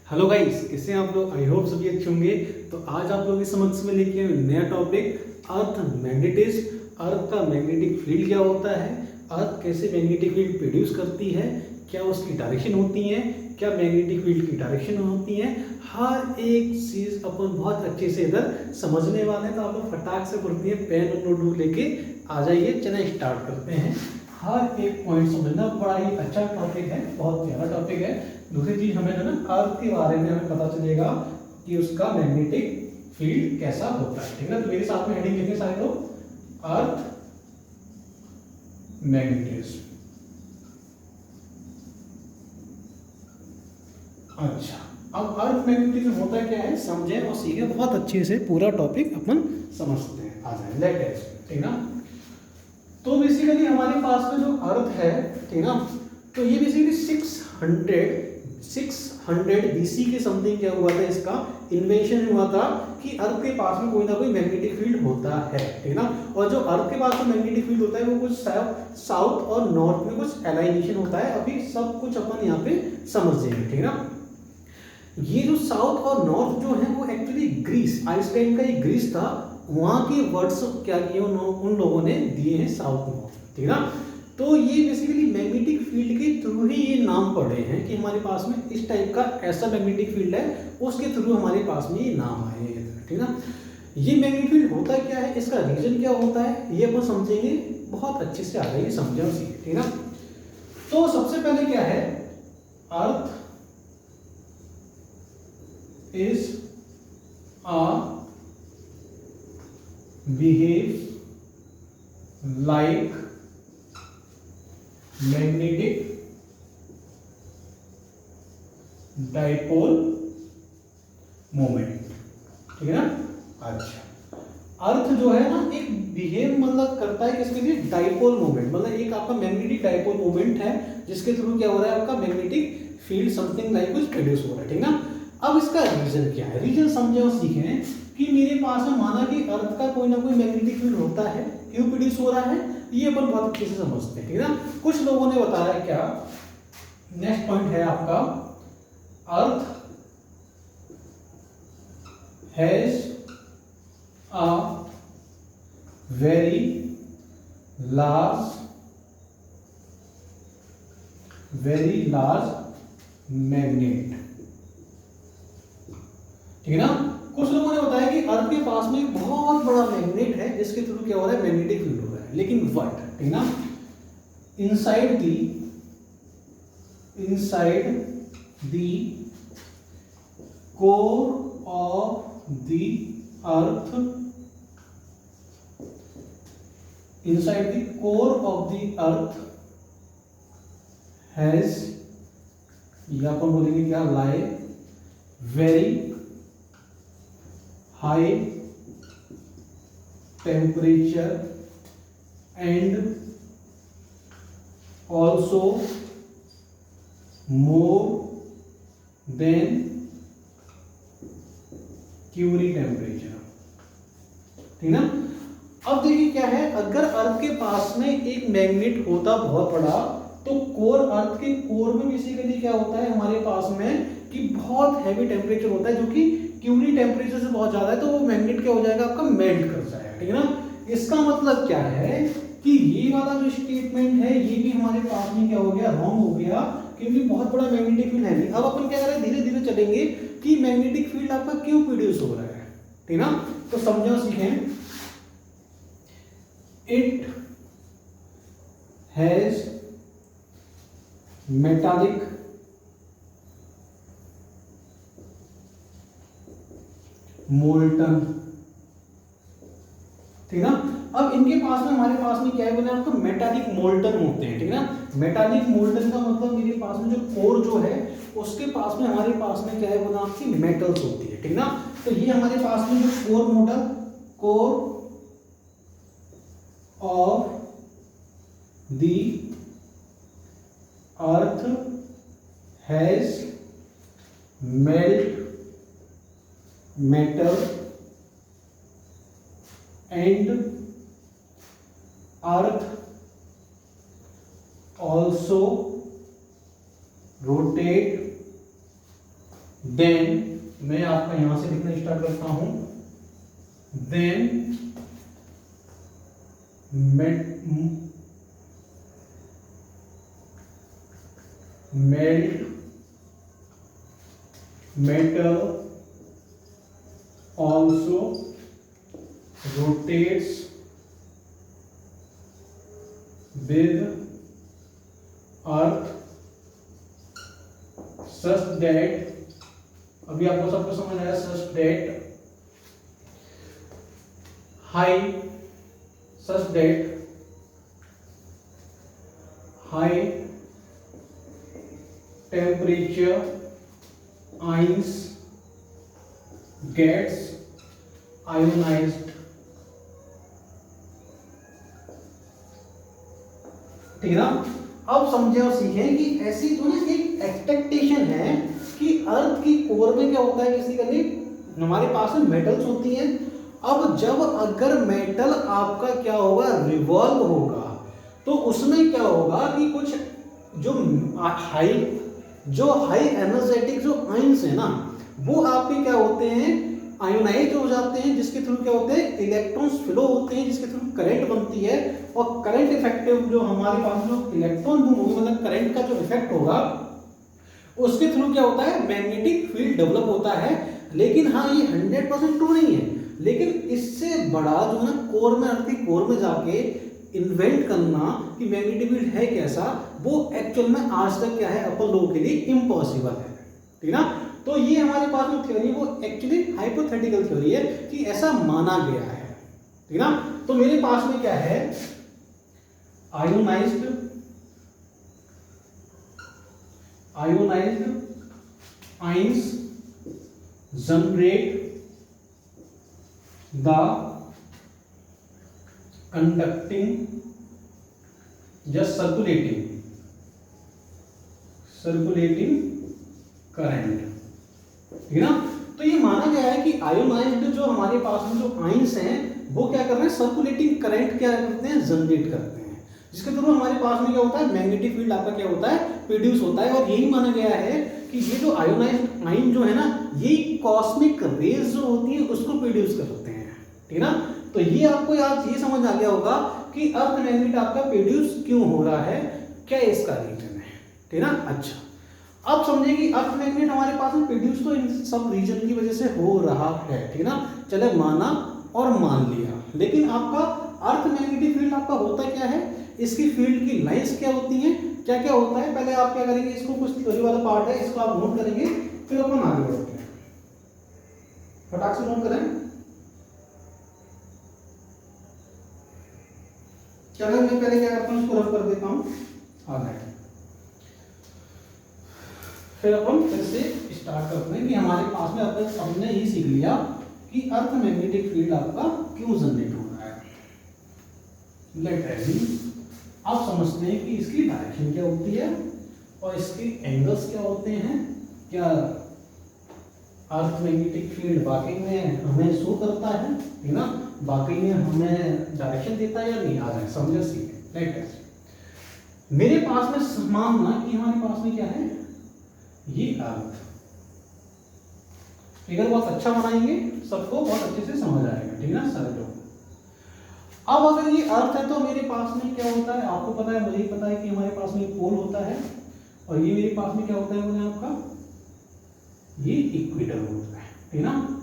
Hello guys, कैसे हैं आप लोग? आई होप सभी अच्छे होंगे। तो आज आप लोगों के समक्ष में लेके आए नया टॉपिक, अर्थ मैग्नेटिज्म। अर्थ का मैग्नेटिक फील्ड क्या होता है, अर्थ कैसे मैग्नेटिक फील्ड प्रोड्यूस करती है, क्या उसकी डायरेक्शन होती है, क्या मैग्नेटिक फील्ड की डायरेक्शन होती है, हर एक चीज अपन बहुत अच्छे से इधर समझने वाले हैं। तो आप लोग फटाक से पढ़ती है, पेन और नोटबुक लेके आ जाइए। चलिए स्टार्ट करते हैं। हर एक पॉइंट समझना, बड़ा ही अच्छा टॉपिक है, बहुत प्यारा टॉपिक है। दूसरी चीज हमें जो ना अर्थ के बारे में हमें पता चलेगा कि उसका मैग्नेटिक फील्ड कैसा होता है, ठीक है। तो मेरे साथ में हेडिंग लिखे सारे लोग, अर्थ मैग्नेटिज्म। अच्छा, अब अर्थ मैग्नेटिज्म होता क्या है समझे और सीखे, बहुत अच्छे से पूरा टॉपिक अपन समझते हैं। आ जाए लेटेस्ट, ठीक ना। तो बेसिकली हमारे पास में जो अर्थ है, ठीक ना, तो ये बेसिकली 600 BC के समथिंग क्या हुआ था, इसका इन्वेंशन हुआ था कि अर्थ के पास में कोई ना कोई मैग्नेटिक फील्ड होता है, ठीक ना। और जो अर्थ के पास में मैग्नेटिक फील्ड होता है वो कुछ साउथ और नॉर्थ में कुछ एलाइनेशन होता है। अभी सब कुछ अपन यहाँ पे समझेंगे, ठीक ना। ये जो साउथ और नॉर्थ जो है वो एक्चुअली ग्रीस, आइसलैंड का एक ग्रीस था, वहां के वर्ड्स क्या किए उन लोगों ने दिए हैं साउथ नॉर्थ, ठीक ना। तो ये बेसिकली मैग्नेटिक फील्ड के थ्रू ही ये नाम पड़े हैं कि हमारे पास में इस टाइप का ऐसा मैग्नेटिक फील्ड है, उसके थ्रू हमारे पास में ये नाम आए हैं, ठीक ना। ये मैग्नेटिक फील्ड होता क्या है, इसका रीजन क्या होता है, ये अपन समझेंगे। बहुत अच्छे से आ जाएगी, समझे और सीखे, ठीक ना। तो सबसे पहले क्या है, अर्थ is a behave like magnetic dipole moment, ठीक है ना। अच्छा, अर्थ जो है ना एक बिहेव मतलब करता है किसके लिए, डाइपोल मोमेंट, मतलब एक आपका मैग्नेटिक डाइपोल मोमेंट है जिसके थ्रू क्या हो रहा है, आपका मैग्नेटिक फील्ड समथिंग लाइक कुछ प्रोड्यूस हो रहा है, ठीक ना। अब इसका रीजन क्या है, रीजन समझे और सीखें कि मेरे पास में माना कि अर्थ का कोई ना कोई मैग्नेटिक फील्ड होता है, क्यों प्रोड्यूस हो रहा है, ये अपन बहुत अच्छे से समझते हैं, ठीक है ना। कुछ लोगों ने बताया क्या, नेक्स्ट पॉइंट है आपका, earth has a very large magnet, ठीक है ना। कुछ लोगों ने बताया कि अर्थ के पास में एक बहुत बड़ा मैग्नेट है जिसके थ्रू क्या हो रहा है, मैग्नेटिक फील्ड हो रहा है, लेकिन व्हाट, ठीक है ना, inside the core of the earth, inside the core of the earth has, यहां पर बोलेंगे क्या, lie very high temperature and also more than Curie temperature, ठीक ना। अब देखिए क्या है, अगर अर्थ के पास में एक मैग्नेट होता बहुत बड़ा, तो कोर, अर्थ के कोर में बेसिकली क्या होता है हमारे पास में कि बहुत हैवी टेम्परेचर होता है, जो कि क्यूरी टेम्परेचर से बहुत ज्यादा है, तो वो मैग्नेट क्या हो जाएगा, आपका मेल्ट कर जाएगा, ठीक है ना। इसका मतलब क्या है कि ये वाला जो स्टेटमेंट है ये भी हमारे पास में क्या हो गया, रॉन्ग हो गया, क्योंकि बहुत बड़ा मैग्नेटिक फील्ड है नहीं। अब अपन क्या करें, धीरे धीरे चलेंगे कि मैग्नेटिक फील्ड आपका क्यों प्रोड्यूस हो रहा है, ठीक ना। तो समझो सीखें, इट हैज मेटालिक मोल्टन, ठीक ना। अब इनके पास में, हमारे पास में क्या है बोले, आपको मेटालिक मोल्टन होते हैं, ठीक है ना। मेटालिक मोल्टन का मतलब मेरे पास में जो कोर जो है उसके पास में, हमारे पास में क्या है बोला, आपकी मेटल्स होती है, ठीक ना। तो ये हमारे पास में जो core model, core of the earth has melt metal and earth also rotate then मैं आपका यहां से लिखना स्टार्ट करता हूं, then metal also rotates with earth such that, अभी आपको सबको समझ आया, such that high temperature ions gets ionized, ठीक है ना। अब समझे और सीखें कि ऐसी जो ना एक एक्सपेक्टेशन है कि अर्थ की कोर में क्या होता है, बेसिकली हमारे पास में मेटल्स होती हैं। अब जब अगर मेटल आपका क्या होगा, रिवॉल्व होगा, तो उसमें क्या होगा कि कुछ जो हाई एनर्जेटिक जो आयंस है ना, वो आपके क्या होते हैं, आयोनाइज हो जाते हैं, जिसके थ्रू क्या होते हैं, इलेक्ट्रॉन्स फ्लो होते हैं, जिसके थ्रू करंट बनती है। और करंट इफेक्टिव जो हमारे पास जो इलेक्ट्रॉन मूव होगी, मतलब करंट का जो इफेक्ट होगा, उसके थ्रू क्या होता है, मैग्नेटिक फील्ड डेवलप होता है। लेकिन हाँ, ये 100% ट्रू नहीं है, लेकिन इससे बड़ा जो है ना कोर में, अर्थ की कोर में जाके इन्वेंट करना कि मैग्नेटिक फील्ड है कैसा, वो एक्चुअल में आज तक क्या है, अपन लोगों के लिए इम्पॉसिबल है, ठीक है ना। तो ये हमारे पास में थ्योरी, वो एक्चुअली हाइपोथेटिकल थ्योरी है कि ऐसा माना गया है, ठीक है ना। तो मेरे पास में क्या है, ionised ions generate the conducting, just circulating current, ठीक है ना। तो ये माना गया है कि आयोनाइज्ड जो हमारे पास में जो आयंस हैं, वो क्या कर रहे हैं, सर्कुलेटिंग करंट क्या करते हैं, जनरेट करते हैं, जिसके थ्रू हमारे पास में क्या होता है, मैग्नेटिक फील्ड आपका क्या होता है, प्रोड्यूस होता है। और यही माना गया है कि ये जो आयोनाइज्ड आयन जो है ना, ये कॉस्मिक रेज जो होती है उसको प्रोड्यूस करते हैं, ठीक है ना। तो ये आपको आज ये समझ आ गया होगा कि अर्थ मैग्नेट आपका प्रोड्यूस क्यों हो रहा है, क्या इसका रीजन है, ठीक है ना। अच्छा, अब समझे कि अर्थ मैग्नेट हमारे पास में प्रोड्यूस तो इन सब रीजन की वजह से हो रहा है, ठीक है ना। चले माना और मान लिया, लेकिन आपका अर्थ मैग्नेटिक फील्ड आपका होता क्या है, इसकी फील्ड की लाइंस क्या होती हैं, क्या क्या होता है, पहले आप क्या करेंगे, इसको कुछ थ्योरी वाला पार्ट है, इसको आप नोट करेंगे, फिर अपन आगे बढ़ते हैं। फटाक से नोट करें। चलो मैं पहले क्या करता हूँ, इसको रफ कर देता हूँ आगे, फिर अपन फिर से स्टार्ट करते हैं कि हमारे पास में अपन हमने ये सीख लिया कि अर्थ मैग्नेटिक फील्ड आपका क्यों जनरेट हो रहा है। लेट अस आप समझते हैं कि इसकी डायरेक्शन क्या होती है और इसके एंगल्स क्या होते हैं, क्या अर्थ मैग्नेटिक फील्ड वाकई में हमें शो करता है, ठीक है ना, वाकई में हमें डायरेक्शन देता है या नहीं, आ जाए समझे, सीखे। लेट अस मेरे पास में मानना कि हमारे पास में क्या है, ये अर्थ, फिगर बहुत अच्छा बनाएंगे, सबको बहुत अच्छे से समझ आएगा, ठीक है ना सर। अब अगर ये अर्थ है तो मेरे पास में क्या होता है, आपको पता है, मुझे पता है कि हमारे पास में पोल होता है, और ये मेरे पास में क्या होता है, बोले आपका ये इक्वेटर होता है, ठीक है ना।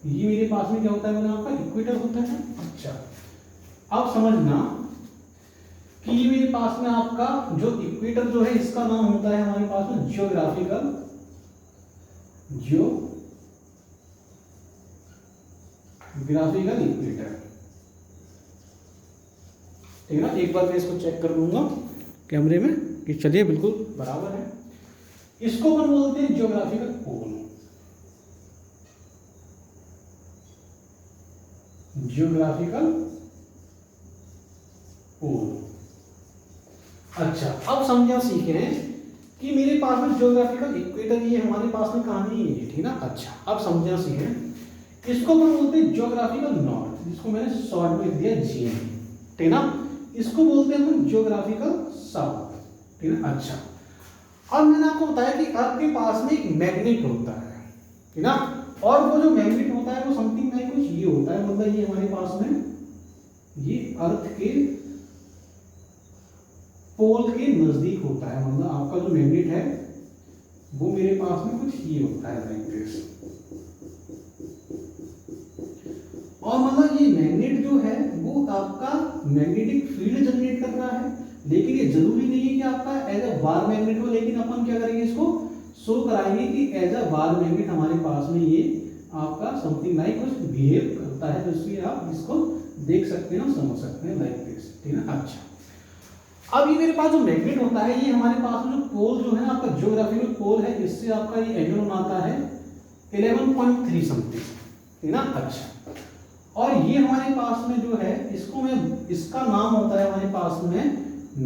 ये मेरे पास में क्या होता है, बोले आपका इक्वेटर होता है। अच्छा, अब समझना कि ये मेरे पास में आपका जो इक्वेटर जो है, इसका नाम होता है हमारे पास में जियोग्राफिकल इक्वेटर, ठीक है ना। एक बार मैं इसको चेक कर लूंगा कैमरे में कि चलिए बिल्कुल बराबर है। इसको अपन बोलते हैं जियोग्राफिकल पोल, जियोग्राफिकल पोल। अच्छा, अब समझा सीखे हैं कि मेरे पास में जियोग्राफिकल इक्वेटर, ये हमारे पास में कहां नहीं है, ठीक है ना। अच्छा, अब समझा सीखे, इसको अपन बोलते हैं जियोग्राफिकल नॉर्थ, जिसको मैंने शॉर्ट में दिया जीएम, ठीक है ना। इसको बोलते हैं हम जियोग्राफिकल साउथ, ठीक है। अच्छा, अब मैंने आपको बताया कि अर्थ के पास में एक मैग्नेट होता है, है ना। और वो जो मैग्नेट होता है वो समथिंग लाइक कुछ ये होता है, मतलब ये हमारे पास में ये अर्थ के पोल के नजदीक होता है, मतलब आपका जो मैग्नेट है वो मेरे पास में कुछ ये होता है लाइक दिस। और मतलब ये मैग्नेट जो है वो आपका मैग्नेटिक फील्ड जनरेट कर रहा है, लेकिन ये जरूरी नहीं है कि आपका एज अ बार मैग्नेट हो, लेकिन अपन क्या करेंगे इसको शो कराएंगे कि एज अ बार मैग्नेट हमारे पास में ये आपका समथिंग लाइक कुछ बिहेव करता है, तो इसलिए आप इसको देख सकते हैं और समझ सकते हैं लाइक दिस, ठीक है। अच्छा, अब ये मेरे पास जो मैग्नेट होता है ये हमारे पास में जो पोल जो है ना आपका ज्योग्राफिकल पोल है, इससे आपका ये एंगल बनाता है 11.3 समथिंग, ठीक ना। अच्छा, और ये हमारे पास में जो है इसको मैं, इसका नाम होता है हमारे पास में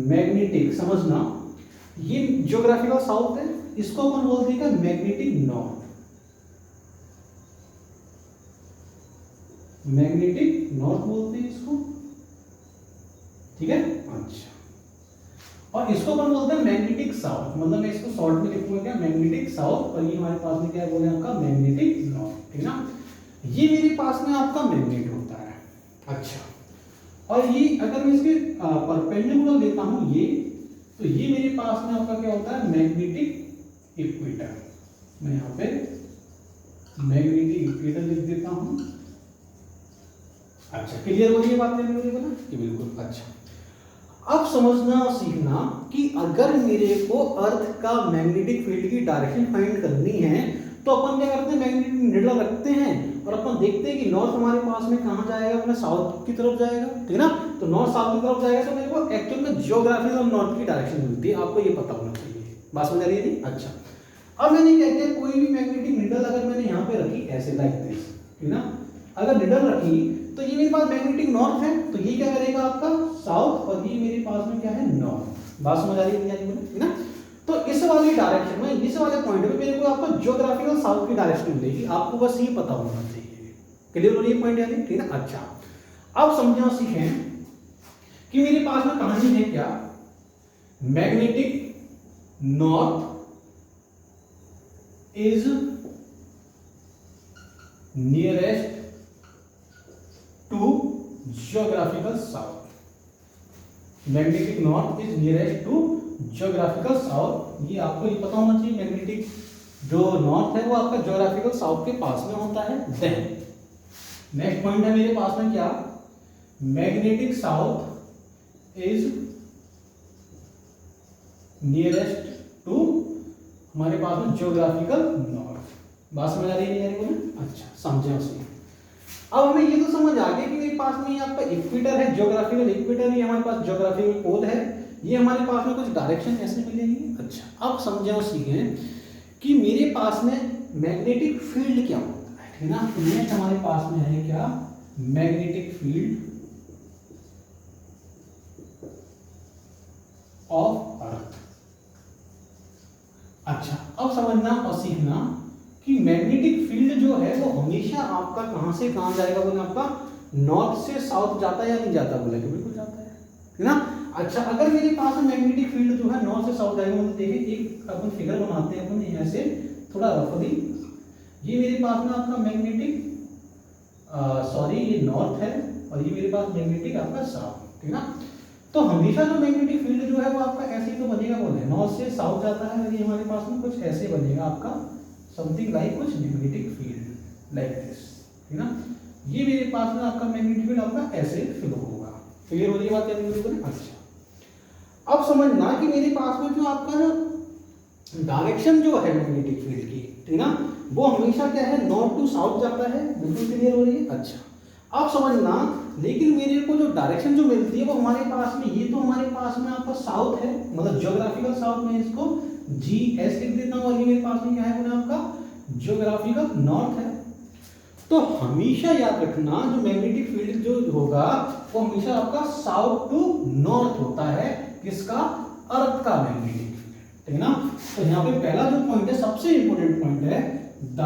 मैग्नेटिक, समझना ये ज्योग्राफिकल साउथ है, इसको अपन बोलते हैं मैग्नेटिक नॉर्थ, मैग्नेटिक नॉर्थ बोलते हैं इसको, ठीक है। अच्छा, और इसको अपन बोलते हैं मैग्नेटिक साउथ, मतलब मैं इसको शॉर्ट में लिखूंगा क्या, मैग्नेटिक साउथ, और ये हमारे पास में क्या बोले आपका मैग्नेटिक नॉर्थ, ठीक ना। ये मेरे पास में आपका मैग्नेट होता है। अच्छा, और ये अगर मैं इसके परपेंडिकुलर लेता हूं ये, तो ये मेरे पास में आपका क्या होता है मैग्नेटिक इक्वेटर, मैं यहाँ पे मैग्नेटिक इक्वेटर लिख देता हूं। अच्छा, क्लियर हो रही है बात मेरी बोला कि बिल्कुल। अच्छा, अब समझना और सीखना कि अगर मेरे को अर्थ का मैग्नेटिक फील्ड की डायरेक्शन फाइंड करनी है तो अपन क्या करते हैं, मैग्नेटिक निडल रखते हैं और अपन देखते हैं कि नॉर्थ हमारे पास में कहाँ जाएगा, अपने साउथ की तरफ जाएगा, ठीक ना। तो नॉर्थ साउथ की तरफ जाएगा तो मेरे को एक्चुअल में ज्योग्राफी और नॉर्थ की डायरेक्शन मिलती है, आपको ये पता होना चाहिए, बात समझ आ रही है। अच्छा, अब मैंने क्या किया, कोई भी मैग्नेटिक निडल अगर मैंने यहाँ पे रखी ऐसे लाइक दिस, ठीक ना, अगर निडल रखी तो ये मेरे पास मैग्नेटिक नॉर्थ है, तो ये क्या करेगा आपका साउथ, और ये मेरे पास में क्या है नॉर्थ, बात समझ आ रही है ठीक ना। तो इस वाली डायरेक्शन में, इस वाले पॉइंट पे मेरे को आपको ज्योग्राफिकल साउथ की डायरेक्शन मिलेगी, आपको बस ये पता होना चाहिए, क्लियर हो रही है पॉइंट यानी, ठीक ना। अच्छा, अब समझे और सीखें कि मेरे पास में कहानी है क्या, magnetic north is nearest to geographical south, magnetic north is nearest to geographical south, ये आपको ये पता होना चाहिए, मैग्नेटिक जो नॉर्थ है वो आपका ज्योग्राफिकल साउथ के पास में होता है। देन नेक्स्ट पॉइंट है मेरे पास में क्या, magnetic south is nearest to हमारे पास में ज्योग्राफिकल नॉर्थ, बात समझ आ रही है नहीं? अच्छा, समझे उसे। अब हमें ये तो समझ आ गया कि मेरे पास में ये आपका इक्वेटर है, ज्योग्राफिकल इक्वेटर, ये हमारे पास ज्योग्राफिकल पोल है, ये हमारे पास में कुछ डायरेक्शन ऐसे मिलेंगी। अच्छा, अब समझे और सीखें कि मेरे पास में मैग्नेटिक फील्ड क्या होता है, ठीक ना। नेक्स्ट हमारे पास में है क्या, मैग्नेटिक फील्ड ऑफ अर्थ। अच्छा, अब समझना और सीखना कि मैग्नेटिक फील्ड जो है वो हमेशा आपका कहां से कहां जाएगा, बोले आपका नॉर्थ से साउथ जाता है या नहीं जाता, बोले बिल्कुल जाता है, ठीक ना। अच्छा, अगर मेरे पास मैग्नेटिक फील्ड जो है नॉर्थ से साउथ जाएगा, मतलब देखिए एक अपन फिगर बनाते हैं अपन यहाँ से थोड़ा रफली, ये मेरे पास में आपका मैग्नेटिक सॉरी ये नॉर्थ है और ये मेरे पास मैग्नेटिक आपका साउथ, ठीक ना। तो हमेशा जो मैग्नेटिक फील्ड जो है वो आपका ऐसे ही तो बनेगा, बोले नॉर्थ से साउथ जाता है, ये हमारे पास में कुछ ऐसे बनेगा आपका समथिंग लाइक कुछ मैग्नेटिक फील्ड लाइक दिस, ठीक ना। ये मेरे पास में आपका मैग्नेटिक फील्ड आपका ऐसे फ्लो होगा, क्लियर हो रही है बात क्या नहीं? अच्छा, अब समझना कि मेरे पास में जो आपका ना डायरेक्शन जो है मैग्नेटिक फील्ड की, ठीक ना, वो हमेशा क्या है नॉर्थ टू साउथ जाता है, बिल्कुल क्लियर हो रही है। अच्छा, अब समझना, लेकिन मेरे को जो डायरेक्शन जो मिलती है वो हमारे पास में, ये तो हमारे पास में आपका साउथ है, मतलब ज्योग्राफिकल साउथ में इसको GS लिख देता हूँ, और ये मेरे पास में क्या है बोले आपका ज्योग्राफिकल नॉर्थ है। तो हमेशा याद रखना जो मैग्नेटिक फील्ड जो होगा वो हमेशा आपका साउथ टू नॉर्थ होता है, किसका, अर्थ का मैग्नेटिक फील्ड, ठीक ना। तो यहाँ पे पहला जो पॉइंट है सबसे इंपॉर्टेंट पॉइंट है, the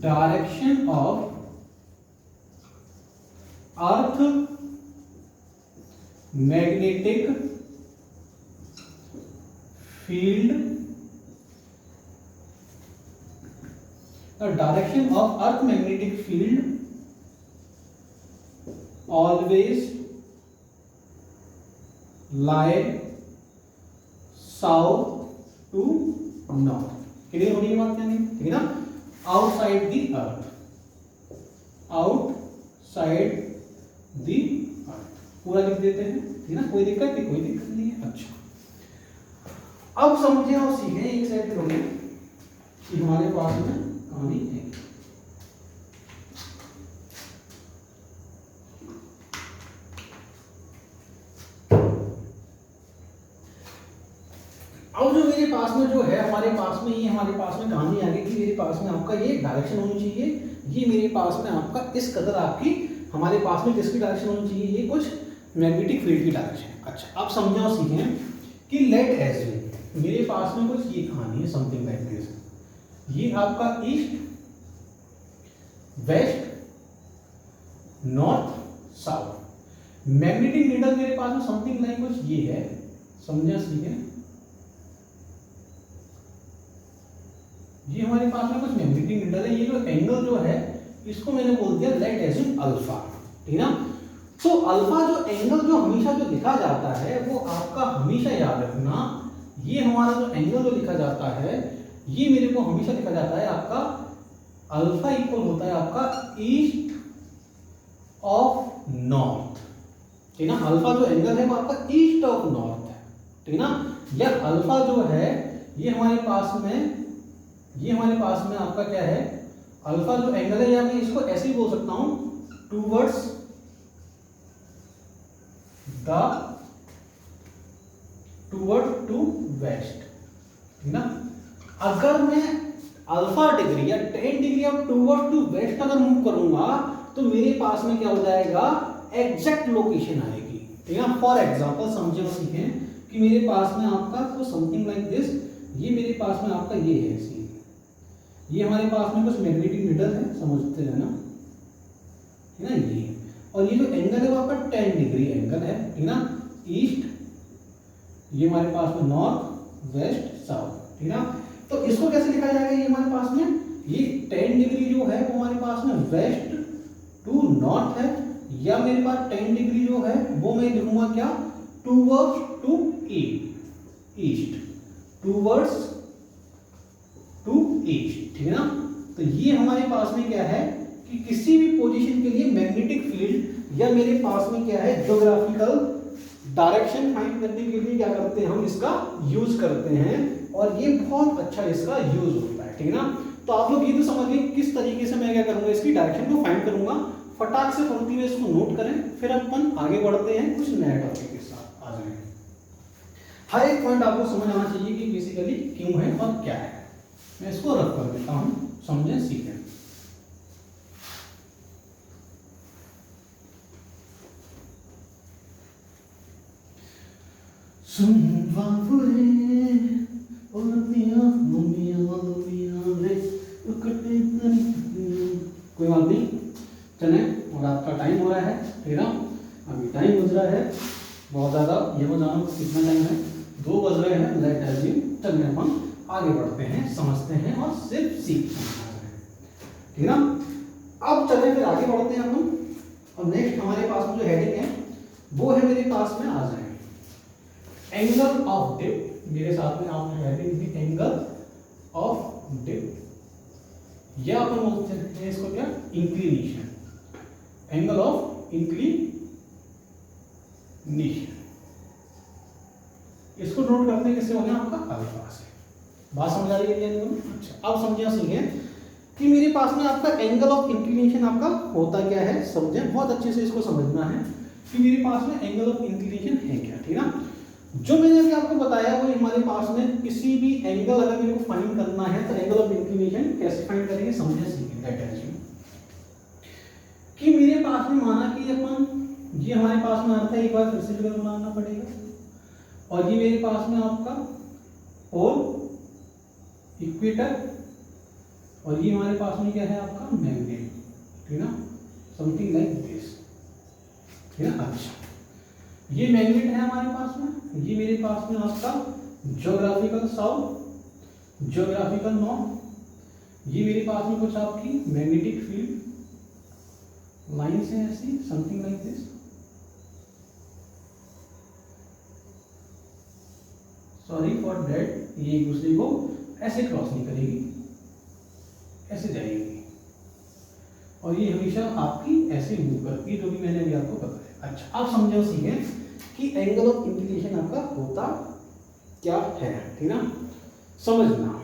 direction of earth magnetic field the direction of earth magnetic field always lie south to north. Clear हो रही है बात क्या नहीं? ठीक है ना? Outside the earth, outside the अर्थ पूरा लिख देते हैं, ठीक है ना? कोई दिक्कत नहीं, कोई दिक्कत नहीं है। अच्छा, अब समझे और सीखें एक सेट करोगे कि हमारे पास में कहानी है। अब जो मेरे पास में जो है, हमारे पास में ये हमारे पास में कहानी आ गई कि मेरे पास में आपका ये डायरेक्शन होनी चाहिए, ये मेरे पास में आपका इस कदर आपकी हमारे पास में किसकी डायरेक्शन होनी चाहिए, ये कुछ मैग्नेटिक फील्ड की डायरेक्शन। अच्छा, अब समझे और सीखें कि लेट एज्यूम मेरे पास में कुछ ये कहानी है, समथिंग लाइक दिस। ये आपका east, west, north, south magnetic needle मेरे पास में समथिंग लाइक कुछ ये है। समझे सीखें, ये हमारे पास में कुछ मैग्नेटिक नीडल है। ये जो एंगल जो है इसको मैंने बोल दिया लेट एज्यूम अल्फा, ठीक ना? तो अल्फा जो एंगल जो हमेशा जो लिखा जाता है वो आपका हमेशा याद रखना, ये हमारा जो एंगल जो लिखा जाता है ये मेरे को हमेशा लिखा जाता है आपका अल्फा इक्वल होता है आपका ईस्ट ऑफ नॉर्थ, ठीक ना? अल्फा जो एंगल है वो आपका ईस्ट ऑफ नॉर्थ है, ठीक ना? या अल्फा जो है ये हमारे पास में आपका क्या है, अल्फा जो एंगल है, या मैं इसको ऐसे ही बोल सकता हूं टूवर्ड्स टू वेस्ट, ठीक ना? अगर मैं अल्फा डिग्री या 10 degree off towards to west अगर मूव करूंगा तो मेरे पास में क्या हो जाएगा, एग्जैक्ट लोकेशन आएगी, ठीक है? फॉर एग्जांपल समझे और सीखें कि मेरे पास में आपका कुछ समथिंग लाइक दिस, ये मेरे पास में आपका ये है सी, ये हमारे पास में कुछ मैग्नेटिक नीडल है, समझते हैं ना, ठीक ना? ये और ये जो एंगल है वो आपका 10 डिग्री एंगल है, ठीक ना? ईस्ट, ये हमारे पास में नॉर्थ, वेस्ट, साउथ, ठीक ना? तो इसको कैसे लिखा जाएगा, ये हमारे पास में ये 10 डिग्री जो है वो हमारे पास में वेस्ट टू नॉर्थ है, या मेरे पास 10 डिग्री जो है वो मैं लिखूंगा क्या, towards to east, towards to east, ठीक है ना? तो ये हमारे पास में क्या है कि किसी भी पोजीशन के लिए मैग्नेटिक फील्ड या मेरे पास में क्या है ज्योग्राफिकल डायरेक्शन फाइंड करने के लिए क्या करते हैं, हम इसका यूज करते हैं और ये बहुत अच्छा इसका यूज होता है, ठीक है ना? तो आप लोग ये तो समझ गए किस तरीके से मैं क्या करूंगा, इसकी डायरेक्शन को फाइंड करूंगा। फटाक से पंक्ति में इसको नोट करें, फिर अपन आगे बढ़ते हैं कुछ नए टॉपिक के साथ। आ जाए, हर एक पॉइंट आपको समझ आना चाहिए कि बेसिकली क्यों है और क्या है। मैं इसको रख कर देता हूं, समझें सीखें। सुन बाबूरे और पिया मम्मिया रे कटे तन, कोई बात नहीं, चले। और आपका टाइम हो रहा है, ठीक है? अभी टाइम गुजरा है बहुत ज़्यादा, ये वो जानो कितना टाइम है, 2 बज रहे हैं। लेट एज्यूम, चलने अपन आगे बढ़ते हैं, समझते हैं और सिर्फ सीखते हैं, ठीक है ना? अब चले फिर आगे बढ़ते हैं अपन। और नेक्स्ट हमारे पास में जो हेडिंग है वो है मेरे पास में आ जाए एंगल ऑफ डिप्थ। मेरे साथ में आपने heading the angle of depth, या अपन बोलते हैं इसको क्या, इंक्लिनेशन, एंगल ऑफ इंक्लिनेशन। इसको नोट करते हैं किससे होगा, आपका अल्फा से। बात समझ आ रही है? अच्छा, अब समझिए सुनिए कि मेरे पास में आपका एंगल ऑफ इंक्लिनेशन आपका होता क्या है, समझें बहुत अच्छे से, इसको समझना है कि मेरे पास में एंगल ऑफ इंक्लिनेशन है क्या, ठीक है ना? जो मैंने अभी आपको बताया वो हमारे पास में किसी भी एंगल अगर मेरे को फाइंड करना है तो एंगल ऑफ इंक्लिनेशन कैसे फाइंड करेंगे, समझे सीखें। दैट इज कि मेरे पास में माना कि अपन ये हमारे पास में आता है, एक बार फिर से फिगर बनाना पड़ेगा, और ये मेरे पास में आपका पोल, इक्वेटर, और ये हमारे पास में क्या है आपका मैग्नेट, ठीक है ना? समथिंग लाइक दिस, ठीक है ना? अच्छा, ये मैग्नेट है हमारे पास में, ये मेरे पास में आपका ज्योग्राफिकल साउथ, ज्योग्राफिकल नॉर्थ, ये मेरे पास में कुछ आपकी मैग्नेटिक फील्ड लाइन्स हैं ऐसी, something like this. Sorry for that, ये एक दूसरे को ऐसे क्रॉस नहीं करेगी, ऐसे जाएगी, और ये हमेशा आपकी ऐसे मूव करती है, जो भी मैंने अभी आपको बताया। अच्छा, आप समझो सीखे कि एंगल ऑफ इंक्लिनेशन आपका होता क्या है, ठीक ना। समझना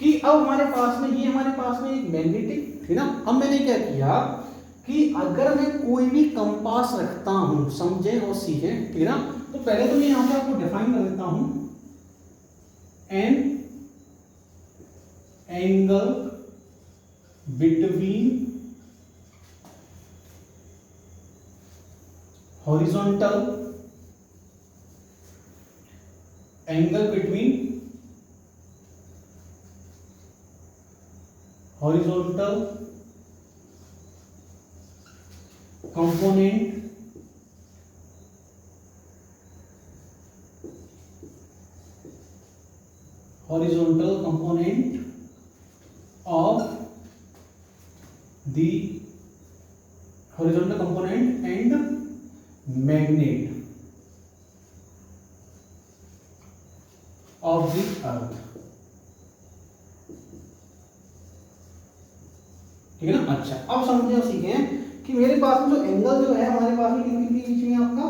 कि अब हमारे पास में, ये हमारे पास में एक मैग्नेटिक, ठीक ना। अब मैंने क्या किया कि अगर मैं कोई भी कंपास रखता हूं, समझे और सीखे, ठीक ना। तो पहले तो मैं यहां पे आपको डिफाइन कर देता हूं, an angle between horizontal angle between horizontal component of the horizontal component and magnet of the earth, ठीक है ना। अच्छा, अब समझे और सीखे कि मेरे पास में जो एंगल जो है हमारे पास में किनके बीच में आपका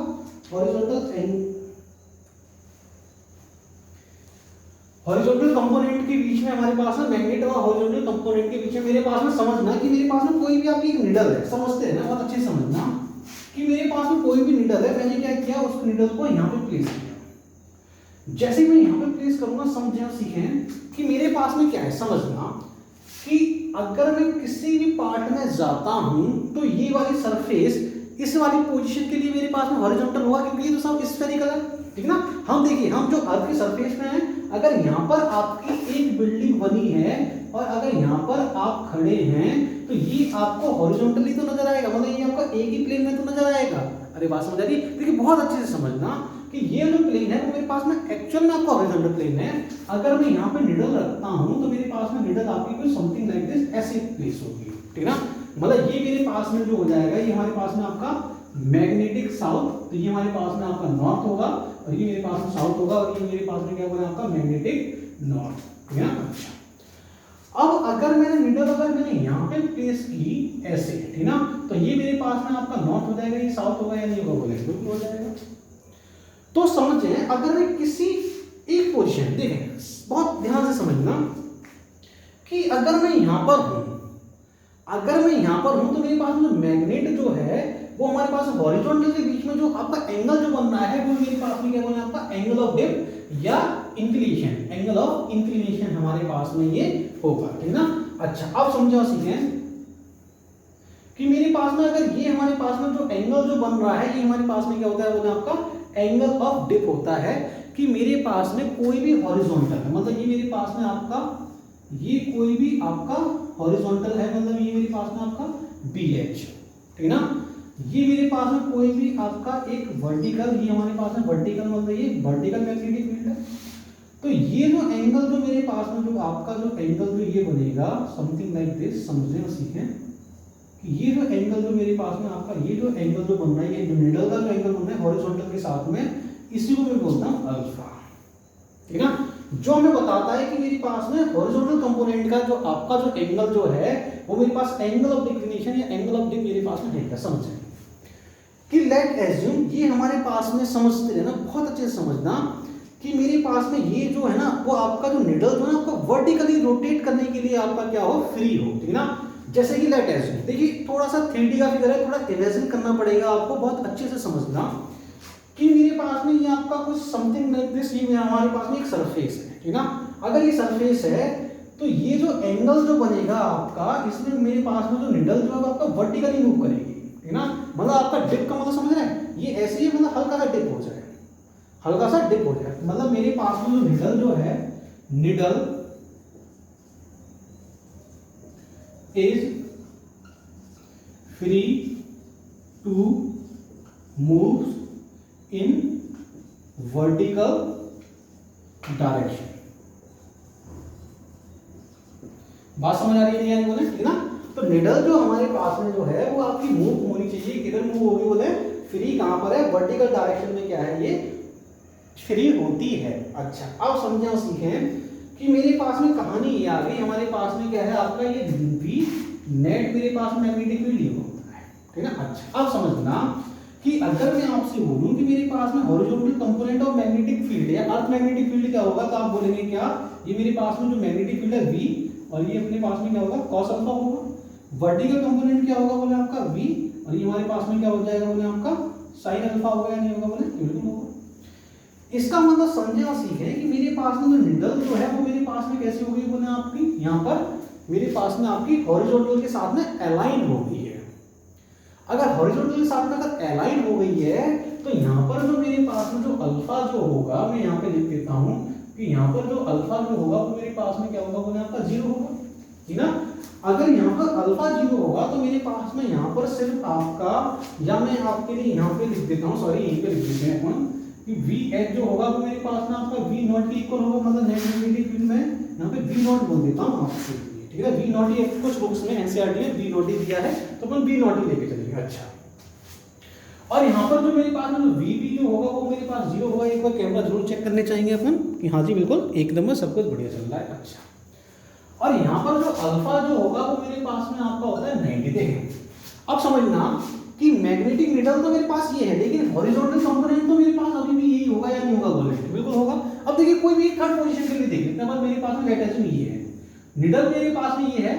हॉरिजॉन्टल कंपोनेंट के बीच में हमारे पास में मैग्नेट और हॉरिजॉन्टल कंपोनेंट के बीच में मेरे पास में, समझना कि मेरे पास में कोई भी आपकी एक निडल है, समझते हैं ना, बहुत अच्छे समझना कि मेरे पास में कोई भी निडल है, मैंने क्या किया, उस निडल को यहाँ पे प्लेस किया। जैसे ही मैं यहाँ पे प्लेस करूंगा, समझे और सीखें कि मेरे पास में क्या है। समझना कि अगर मैं किसी भी पार्ट में जाता हूं तो ये वाली सरफेस इस वाली पोजीशन के लिए मेरे पास में हॉरिजॉन्टल होगा, क्योंकि ये तो सब स्फेरिकल है, ठीक ना। हम देखिए, हम जो अर्थ की सरफेस में हैं, अगर यहाँ पर आपकी एक बिल्डिंग बनी है और अगर यहाँ पर आप खड़े हैं तो ये आपको हॉरिजॉन्टली तो नजर आएगा, मतलब ये आपका एक ही प्लेन में तो नजर आएगा। अरे बात समझ आ रही है। देखिए बहुत अच्छे से समझना कि ये जो प्लेन है वो मेरे पास में एक्चुअल में आपका हॉरिजॉन्टल प्लेन है। अगर मैं यहाँ पे निडल रखता हूँ तो मेरे पास में निडल आपकी कोई समथिंग लाइक दिस ऐसे प्लेस होगी, ठीक ना। मतलब ये मेरे पास में जो हो जाएगा, ये हमारे पास में आपका मैग्नेटिक साउथ, तो ये हमारे पास में आपका नॉर्थ होगा, और ये मेरे पास में साउथ होगा, और ये मेरे पास में क्या होगा आपका मैग्नेटिक नॉर्थ, ठीक है। अच्छा, अब अगर मैंने निडल अगर मैंने यहाँ पे प्लेस की ऐसे, ठीक ना, तो ये मेरे पास में आपका नॉर्थ हो जाएगा, ये साउथ होगा या नहीं होगा, बोले बिल्कुल हो जाएगा। तो समझे, अगर मैं किसी एक पोजीशन, देखें बहुत ध्यान से समझना कि अगर मैं यहाँ पर हूं, अगर मैं यहाँ पर हूं तो मेरे पास में मैग्नेट जो है वो हमारे पास हॉरिजॉन्टल के बीच में जो आपका एंगल जो बन रहा है वो मेरे पास में क्या बना, आपका एंगल ऑफ डिप या इंक्लिनेशन, एंगल ऑफ इंक्लिनेशन हमारे पास में ये होगा, ठीक ना। अच्छा, अब समझो सीखें कि मेरे पास में अगर ये हमारे पास में जो एंगल जो बन रहा है ये हमारे पास में क्या होता है, वो आपका एंगल ऑफ डिप होता है। कि मेरे पास में कोई भी हॉरिजॉन्टल है, मतलब ये मेरे पास में आपका, ये कोई भी आपका हॉरिजॉन्टल है, मतलब ये मेरे पास में आपका BH, ठीक ना। ये मेरे पास में कोई भी आपका एक वर्टिकल, ये हमारे पास में वर्टिकल, मतलब ये वर्टिकल मैग्नेटिक फील्ड है। तो ये जो एंगल जो मेरे पास में जो आपका जो एंगल जो ये बनेगा समथिंग लाइक दिस, समझें और सीखें कि ये जो एंगल जो मेरे पास में आपका, ये जो एंगल जो बन रहा है, ये जो निडल का जो एंगल बन रहा है हॉरिजॉन्टल के साथ में, इसी को मैं बोलता हूं अल्फा, ठीक है। जो हमें बताता है कि मेरे पास में हॉरिजॉन्टल कंपोनेंट का जो आपका जो एंगल जो है वो मेरे पास एंगल ऑफ डिक्लिनेशन या एंगल ऑफ डिप मेरे पास में है। समझें कि लेट एज्यूम, ये हमारे पास में समझते रहना, बहुत अच्छे से समझना कि मेरे पास में ये जो है ना वो आपका जो निडल जो है आपको वर्टिकली रोटेट करने के लिए आपका क्या हो, फ्री हो, ठीक है ना। जैसे कि लेट एज्यूम, देखिए थोड़ा सा 3D का फिगर है, थोड़ा इमेजिन करना पड़ेगा आपको, बहुत अच्छे से समझना कि मेरे पास में ये आपका कुछ समथिंग लाइक दिस, ये हमारे पास में एक सरफेस है, ठीक ना। अगर ये सरफेस है तो ये जो एंगल जो बनेगा आपका, इसमें मेरे पास में जो निडल जो है आपका वर्टिकली मूव करेगी, ठीक ना। मतलब आपका डिप का मतलब समझ रहे हैं, ये ऐसे ही मतलब हल्का सा डिप हो जाए, हल्का सा डिप हो जाए, मतलब मेरे पास में जो निडल जो है, needle is free to move in vertical direction, बात समझ आ रही है नहीं बोले, ठीक है ना। तो निडल जो हमारे पास में जो है वो आपकी मूव होनी चाहिए, किधर मूव होगी बोले, फ्री कहां पर है, वर्टिकल डायरेक्शन में क्या है ये फ्री होती है। अच्छा अब समझे और सीखें कि मेरे पास में कहानी ये आ गई, हमारे पास में क्या है आपका ये वी नेट, मेरे पास में मैग्नेटिक फील्ड ये होता है, ठीक है ना। अच्छा अब समझना कि अगर मैं आपसे बोलूं कि मेरे पास में horizontal component of magnetic field या अर्थ मैग्नेटिक फील्ड क्या होगा, तो आप बोलेंगे क्या, ये मेरे पास में जो मैग्नेटिक फील्ड है वी, और ये अपने पास में क्या होगा कॉस अल्फा होगा। वर्टिकल कंपोनेंट क्या होगा बोले आपका वी, और ये हमारे पास में क्या हो जाएगा बोले आपका साइन अल्फा होगा या नहीं होगा बोले, बिल्कुल होगा। इसका मतलब समझे और सीखे कि मेरे पास में जो निडल जो है वो मेरे पास में कैसी होगी बोले आपकी, यहाँ पर मेरे पास में आपकी हॉरिजॉन्टल के साथ में अलाइन हो गई है। अगर हॉरिजॉन्टल के साथ में अगर अलाइन हो गई है तो यहाँ पर जो मेरे पास में जो अल्फा जो होगा, मैं यहाँ पे लिख देता हूँ कि यहाँ पर जो अल्फा जो होगा वो मेरे पास में क्या होगा बोले आपका जीरो होगा, ठीक ना। अगर यहाँ पर अल्फा जीरो होगा तो मेरे पास में यहाँ पर सिर्फ आपका, या मैं आपके लिए यहाँ पे लिख देता हूँ, सॉरी यहीं पे लिख देते हैं अपन कि वी एच जो होगा वो मेरे पास में आपका वी नॉट के इक्वल होगा, मतलब नेट मैग्नेटिक फील्ड में यहाँ पे वी नॉट बोल देता हूँ आपके लिए, ठीक है। वी नॉट ही कुछ बुक्स में एनसीईआरटी में वी नॉट ही दिया है तो अपन वी नॉट ही लेके चलेंगे। अच्छा और यहाँ पर जो मेरे पास में जो वी बी जो होगा वो मेरे पास जीरो होगा। एक बार कैमरा जरूर चेक करने चाहेंगे अपन कि हाँ जी बिल्कुल एक नंबर सब कुछ बढ़िया चल रहा है। अच्छा और यहाँ पर जो अल्फा जो होगा वो मेरे पास में आपका होता है 90 डिग्री। अब समझना कि मैग्नेटिक निडल तो मेरे पास ये है, लेकिन हॉरिजॉन्टल कंपोनेंट तो मेरे पास अभी भी यही होगा या नहीं होगा बोले, बिल्कुल होगा। अब देखिए कोई भी एक थर्ड पोजीशन के लिए देख लेते हैं, मेरे पास में लेट एच में ये है, निडल मेरे पास में ये है,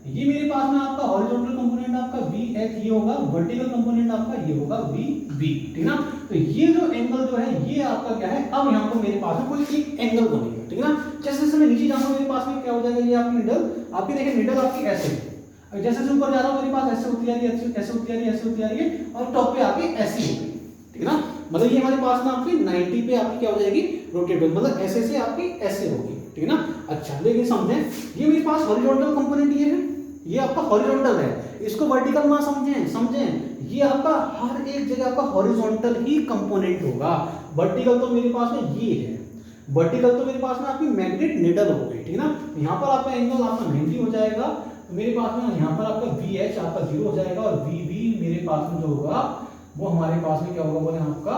ये मेरे पास में आपका हॉरिजॉन्टल कंपोनेंट आपका वी एच ये होगा, वर्टिकल कंपोनेंट आपका ये होगा वी बी, ठीक ना। तो ये जो एंगल जो है ये आपका क्या है, अब यहाँ पर मेरे पास में कोई एक एंगल बनेगा, ठीक ना। जैसे जैसे मैं नीचे जाऊंगा मेरे पास में क्या हो जाएगा, ये आपकी निडल आपकी देखिए निडल आपकी ऐसे, जैसे जैसे ऊपर जा रहा हूं मेरे पास ऐसे होती आ रही है, ऐसे होती आ रही है, ऐसे होती आ रही है, और टॉप पे आके ऐसी होगी, ठीक है ना। मतलब ये हमारे पास में आपकी 90 पे आपकी क्या हो जाएगी रोटेटेबल, मतलब ऐसे से आपकी ऐसे होगी, ठीक है ना। अच्छा लेकिन समझे ये मेरे पास हॉरिजॉन्टल कंपोनेंट ये है, ये आपका हॉरिजॉन्टल है, इसको वर्टिकल ना समझें ये आपका हर एक जगह आपका हॉरिजॉन्टल ही कंपोनेंट होगा। वर्टिकल तो मेरे पास में ये है, वर्टिकल तो मेरे पास में आपकी मैग्नेट निडल हो गई, ठीक है ना। यहाँ पर आपका एंगल आपका 90 हो जाएगा, तो मेरे पास में यहाँ पर आपका वी एच आपका जीरो हो जाएगा, और वी बी मेरे पास में जो होगा वो हमारे पास में क्या होगा बोले आपका,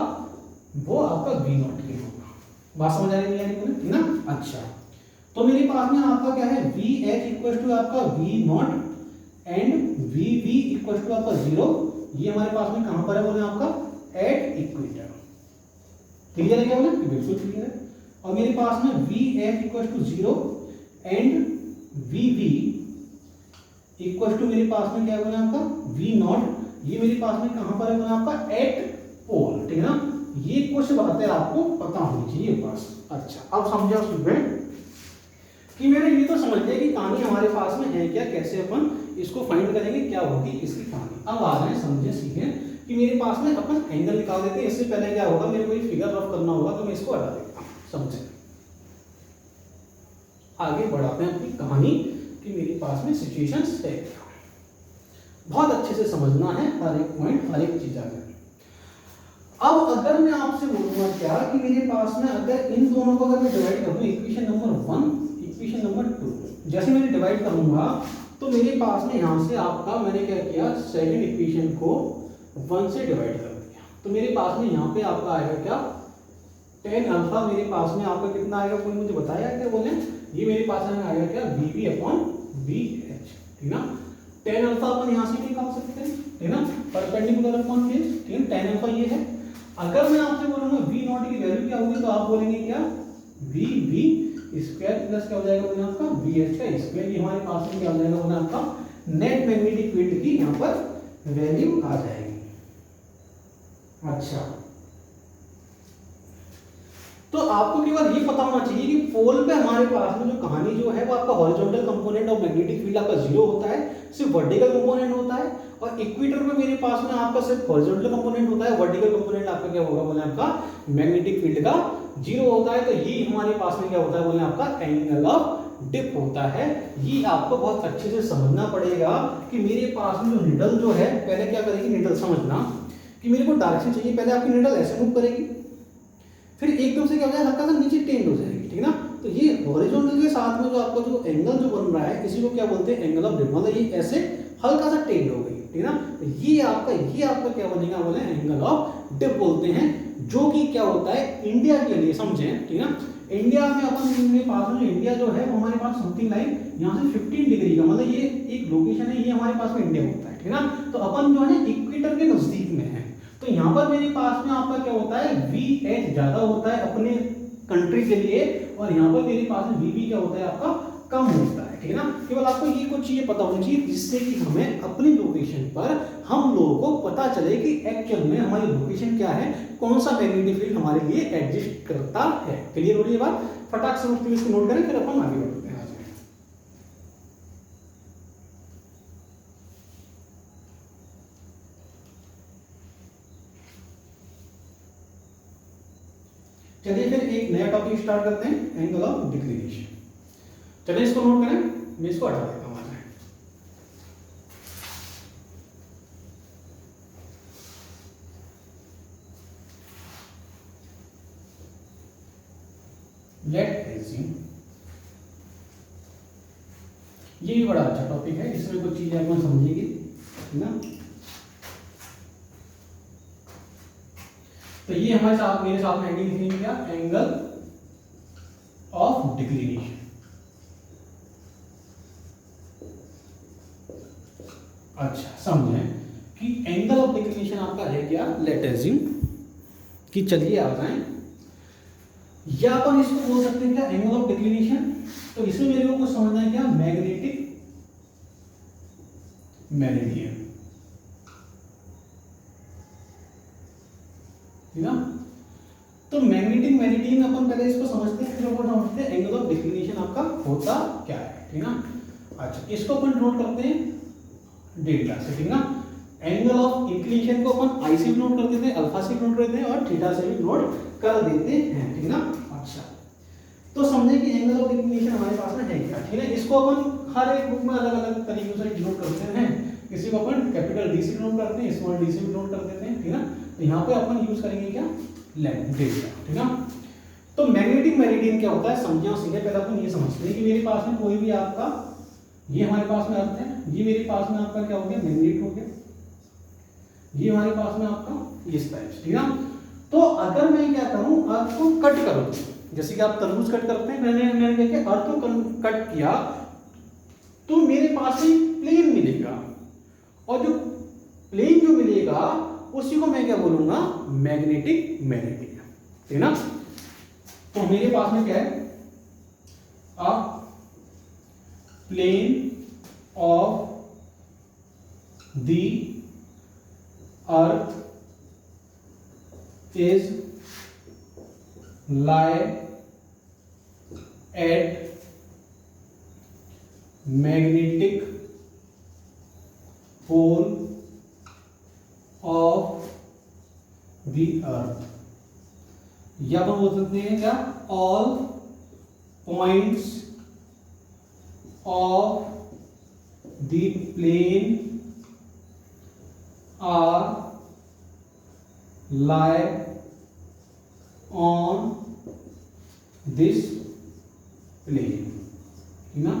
वो आपका वी नॉट के होगा। बात समझ आ रही है ठीक ना। अच्छा तो मेरे पास में आपका क्या है, वी एच इक्वल टू आपका V not and V B equal to आपका जीरो, ये हमारे पास में कहां पर है बोले आपका एट इक्वेटर। क्लियर है क्या बोले, बिल्कुल क्लियर है। और मेरे पास में V H equal to zero and V B equal to मेरे पास में क्या है बोले आपका वी नॉट, ये मेरे पास में कहां पर है बोले आपका एट पोल, ठीक है ना। ये कुछ बातें आपको पता होनी चाहिए बस। अच्छा अब समझे उसमें कि मेरे ये तो समझ गए कि कहानी हमारे पास में है क्या, कैसे अपन इसको फाइंड करेंगे, क्या होगी इसकी कहानी। अब आ रहे हैं समझे सीखे कि मेरे पास में अपन एंगल निकाल देते हैं। इससे पहले क्या होगा, मेरे को ये फिगर रफ करना होगा, तो मैं इसको हटा देता हूं। समझे आगे बढ़ाते हैं अपनी कहानी कि मेरे पास में सिचुएशन है, बहुत अच्छे से समझना है हर एक पॉइंट, हर एक चीज आ गई। अब अगर मैं आपसे बोलूंगा क्या कि मेरे पास में अगर इन दोनों को अगर मैं डिवाइड कर दूं, इक्वेशन नंबर 1 इक्वेशन नंबर 2, जैसे मैंने डिवाइड करूंगा तो मेरे पास में यहां से आपका मैंने क्या किया, सेकंड इक्वेशन को 1 से डिवाइड कर दिया, तो मेरे पास में यहाँ पे आपका आएगा क्या, tan अल्फा मेरे पास में आपका कितना आएगा, कोई मुझे बताया क्या बोले, ये मेरे पास में आएगा क्या VB अपॉन VH, ठीक ना। tan अल्फा अपन यहाँ से निकाल सकते हैं, ठीक ना, परपेंडिकुलर अपॉन फेस, ठीक है। tan अल्फा ये है। अगर मैं आपसे बोलूंगा V नॉट की वैल्यू क्या होगी, तो आप बोलेंगे क्या VB स्क्वायर प्लस क्या हो जाएगा बोले आपका VH का स्क्वायर, ये हमारे पास में क्या हो जाएगा बोले आपका नेट मैग्नेटिक फील्ड की यहाँ पर वैल्यू आ जाएगी। अच्छा तो आपको केवल ये पता होना चाहिए कि पोल पे हमारे पास में जो कहानी जो है वो आपका horizontal component of magnetic field आपका जीरो होता है, सिर्फ वर्टिकल कंपोनेंट होता है, और इक्वेटर पे मेरे पास में आपका सिर्फ हॉरिजॉन्टल कंपोनेंट होता है, वर्टिकल कंपोनेंट आपका क्या होगा बोले आपका मैग्नेटिक फील्ड का जीरो होता है। तो ये हमारे पास में क्या होता है बोले आपका एंगल ऑफ डिप होता है। ये आपको बहुत अच्छे से समझना पड़ेगा कि मेरे पास में जो निडल जो है पहले क्या करेगी, निडल समझना कि मेरे को डायरेक्शन चाहिए, पहले आपकी निडल ऐसे मूव करेगी, फिर एकदम से क्या हो जाएगा हल्का सा नीचे टेंड हो जाएगी, ठीक है ना। तो ये हॉरिजॉन्टल के साथ में जो आपका जो एंगल जो बन रहा है इसी को क्या बोलते हैं, एंगल ऑफ डिप, मतलब ये ऐसे हल्का सा टेढ़ हो गई, ठीक है ना। तो ये आपका क्या बनेगा, बोले एंगल ऑफ डिप बोलते हैं, जो कि क्या होता है इंडिया के लिए, समझे, ठीक है ना। इंडिया में अपन के पास में इंडिया जो है वो हमारे पास समथिंग लाइक यहाँ से 15 डिग्री का, मतलब ये एक लोकेशन है, ये हमारे पास में इंडिया होता है, ठीक है ना। तो अपन जो है इक्वेटर के नजदीक में है, तो यहाँ पर मेरे पास में आपका क्या होता है, VH ज्यादा होता है अपने कंट्री के लिए, और यहाँ पर मेरे पास में VB क्या होता है आपका कम होता है, ठीक है ना। केवल आपको ये कुछ चीजें पता होनी चाहिए जिससे कि हमें अपनी लोकेशन पर हम लोगों को पता चले कि एक्चुअल में हमारी लोकेशन क्या है, कौन सा मैग्नेटिक फील्ड हमारे लिए एग्जिस्ट करता है। क्लियर हो रही है बात, फटाक से इसको नोट करें, फिर अपन आगे बढ़ते हैं। चलिए फिर एक नया टॉपिक स्टार्ट करते हैं, एंगल ऑफ डिक्लिनेशन। चलिए इसको नोट करें, मैं इसको हटा देता हूं। लेट एज्यूम, ये भी बड़ा अच्छा टॉपिक है, इसमें कुछ चीजें अपन समझेंगे, है ना। तो ये हमारे साथ मेरे साथ में हेडिंग क्या, एंगल ऑफ डिक्लिनेशन। अच्छा समझे कि एंगल ऑफ डिक्लिनेशन आपका है क्या, लेट एज्यूम कि चलिए आ जाएं, या अपन इसको बोल सकते हैं क्या, एंगल ऑफ डिक्लिनेशन। तो इसमें मेरे को कुछ समझना है क्या, मैग्नेटिक मेरिडियन, ठीक ना। तो मैग्नेटिक मेरिडियन अपन पहले इसको समझते हैं, फिर अपन समझते हैं एंगल ऑफ डिक्लिनेशन आपका होता क्या है, ठीक ना। अच्छा इसको अपन नोट करते हैं डेल्टा से, ठीक ना। एंगल ऑफ इंक्लिनेशन को अपन आई से भी नोट कर देते हैं, अल्फा से भी नोट कर देते हैं, और थीटा से भी नोट कर देते हैं, ठीक ना। अच्छा तो समझे कि एंगल ऑफ डिक्लिनेशन हमारे पास में है क्या, ठीक है। इसको अपन हर एक बुक में अलग अलग तरीकों से डिनोट करते हैं, किसी को अपन कैपिटल डी से नोट करते हैं, स्मॉल डी से भी नोट कर देते हैं, ठीक ना। तो यहाँ पे अपन यूज करेंगे क्या, लेंथ डेल्टा, ठीक ना। तो मैग्नेटिक मेरिडियन क्या होता है, समझे सीधे पहले अपन ये समझते हैं कि मेरे पास में कोई भी आपका, ये हमारे पास में अर्थ है, ये मेरे पास में आपका क्या हो गया, मैग्नेट हो गया, ये हमारे पास में आपका इस टाइप, ठीक है। तो अगर मैं क्या करूं, अर्थ को कट करूं, जैसे कि आप तरबूज कट करते हैं, मैंने क्या किया, अर्थ को कट किया, तो मेरे पास में प्लेन मिलेगा, और जो प्लेन जो मिलेगा उसी को मैं क्या बोलूंगा, मैग्नेटिक मेरिडियन, ठीक है ना। तो मेरे पास में क्या है, a plane of the earth is lie at magnetic pole of the earth, या हम बोल सकते हैं क्या, all points of the plane are lie on this plane, ठीक ना।